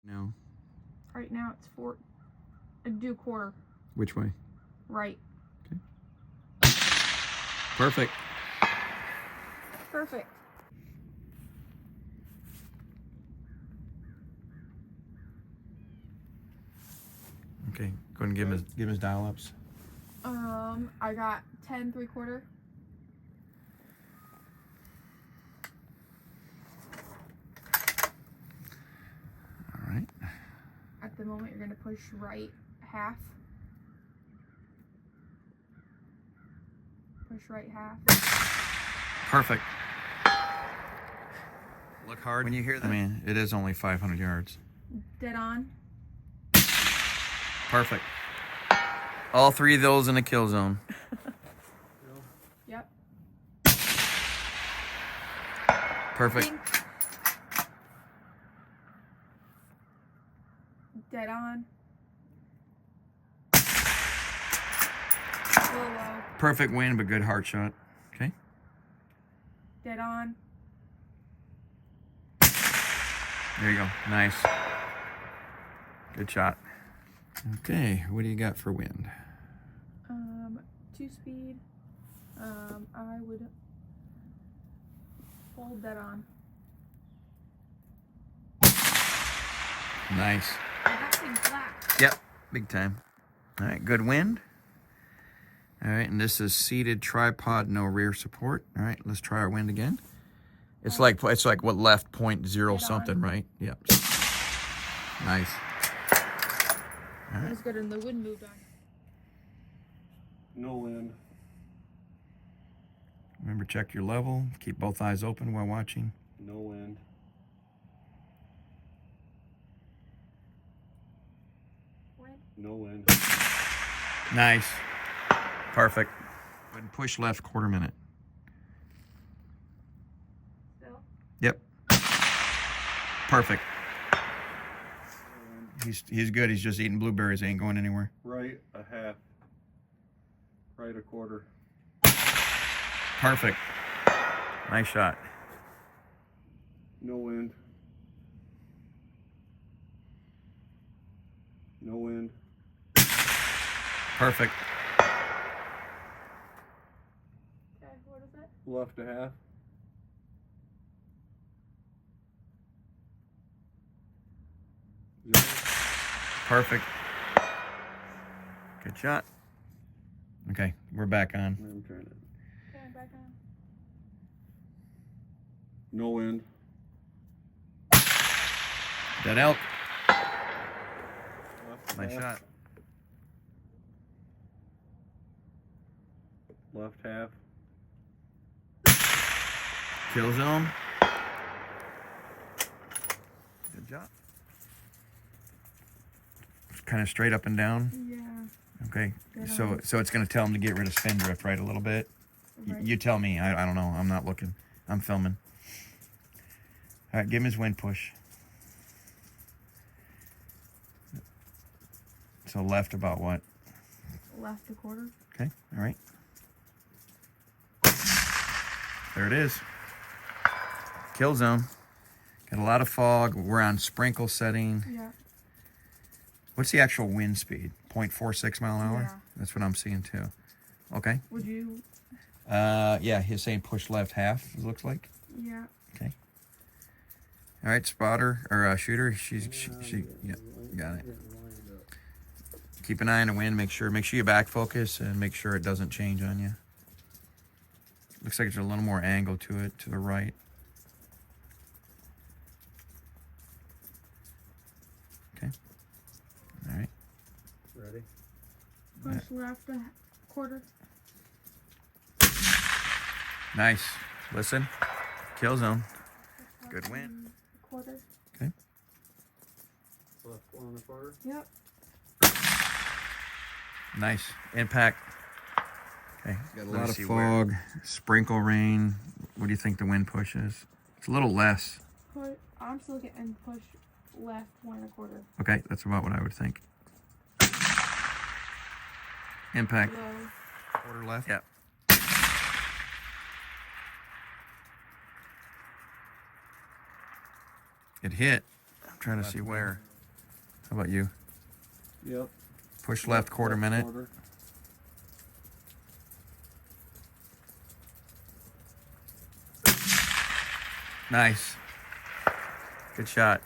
No. Right now it's 4. Do quarter. Which way? Right. Okay. Perfect. Perfect. Okay, go ahead and give him his dial ups. I got 10 3/4. All right. At the moment, you're gonna push right half. Push right half. Perfect. Look hard when you hear that. I mean, it is only 500 yards. Dead on. Perfect. All 3 of those in a kill zone. Yep. Perfect. Pink. Dead on. A little low. Perfect win, but good heart shot. Okay. Dead on. There you go. Nice. Good shot. Okay, what do you got for wind? 2 speed. I would hold that on. Nice. That thing's flat. Yep, big time. All right, good wind. All right, and this is seated tripod, no rear support. All right, let's try our wind again. It's like what left 0.0 something, right? Yep. Nice. All right. It was good, and the wind moved on. No wind. Remember, check your level. Keep both eyes open while watching. No wind. Wind. No wind. Nice. Perfect. Go ahead and push left 1/4 minute. Still. Yep. Perfect. He's good. He's just eating blueberries. He ain't going anywhere. Right a half. Right a quarter. Perfect. Nice shot. No wind. No wind. Perfect. Okay, what is it? Left a half. Zero. Perfect. Good shot. Okay, we're back on. I'm trying to. Okay, back on. No wind. Dead elk. Left Nice half. shot. Left half. Kill zone. Good job. Kind of straight up and down. Yeah. Okay. Good So on. it's going to tell him to get rid of spin drift, right, a little bit. Right. You tell me. I don't know. I'm not looking. I'm filming. All right, give him his wind push. So left about what? Left a quarter. Okay, all right. There it is. Kill zone. Got a lot of fog. We're on sprinkle setting. Yeah. What's the actual wind speed? 0.46 mile an hour? Yeah. That's what I'm seeing too. Okay. Would you? Yeah, he's saying push left half, it looks like. Yeah. Okay. All right, spotter or shooter. She yeah, got it. Keep an eye on the wind. Make sure you back focus and make sure it doesn't change on you. Looks like there's a little more angle to it to the right. Okay. All right. Ready? Push left a quarter. Nice. Listen. Kill zone. Good win. Quarter. Okay. Left 1 1/4. Yep. Nice. Impact. Okay. Got a lot of fog, sprinkle rain. What do you think the wind push is? It's a little less. I'm still getting push left 1 1/4. Okay, that's about what I would think. Impact. Low. Quarter left. Yeah. It hit. I'm trying to see where. How about you? Yep. Push left quarter minute. Quarter. Nice. Good shot.